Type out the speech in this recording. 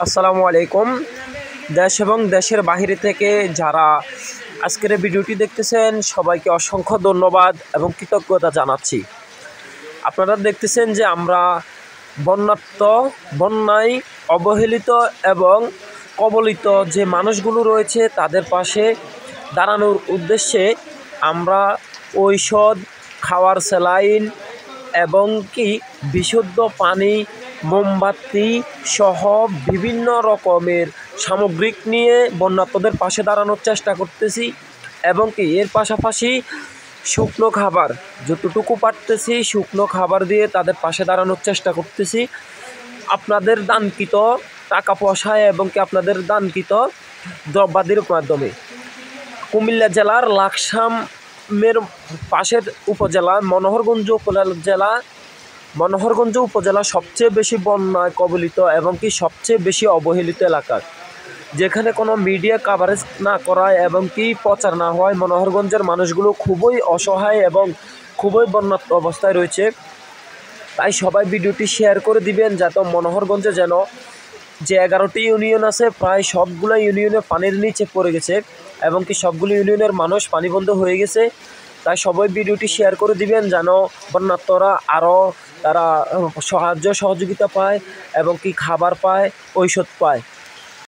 আসসালামু আলাইকুম। দেশ এবং দেশের বাহিরে থেকে যারা আজকের এই ভিডিওটি দেখতেছেন সবাইকে অসংখ্য ধন্যবাদ এবং কৃতজ্ঞতা জানাচ্ছি। আপনারা দেখতেছেন যে আমরা বন্যায় অবহেলিত এবং কবলিত যে মানুষগুলো রয়েছে তাদের পাশে দাঁড়ানোর উদ্দেশ্যে আমরা ঔষধ, খাওয়ার স্যালাইন এবং কি বিশুদ্ধ পানি, মোমবাতি সহ বিভিন্ন রকমের সামগ্রিক নিয়ে বন্যার্তদের পাশে দাঁড়ানোর চেষ্টা করতেছি এবং কি এর পাশাপাশি শুকনো খাবার যতটুকু পারতেছি শুকনো খাবার দিয়ে তাদের পাশে দাঁড়ানোর চেষ্টা করতেছি আপনাদের দানকৃত টাকা পয়সায় এবং কি আপনাদের দানকৃত দ্রব্যাদির মাধ্যমে। কুমিল্লা জেলার লাকসামের পাশের উপজেলা মনোহরগঞ্জ উপজেলা সবচেয়ে বেশি বন্যায় কবলিত এবং কি সবচেয়ে বেশি অবহেলিত এলাকা, যেখানে কোনো মিডিয়া কাভারেজ না করায় এবং কি প্রচার না হওয়ায় মনোহরগঞ্জের মানুষগুলো খুবই অসহায় এবং খুবই বন্যাত্ম অবস্থায় রয়েছে। তাই সবাই ভিডিওটি শেয়ার করে দিবেন যাতে মনোহরগঞ্জে যেন যে 11টি ইউনিয়ন আছে প্রায় সবগুলো ইউনিয়নে পানির নিচে পড়ে গেছে এবং কি সবগুলো ইউনিয়নের মানুষ পানিবন্ধ হয়ে গেছে। তাই সবাই ভিডিওটি শেয়ার করে দিবেন যেন বন্যার্তরা আরও তারা সাহায্য সহযোগিতা পায় এবং কি খাবার পায়, ঔষধ পায়।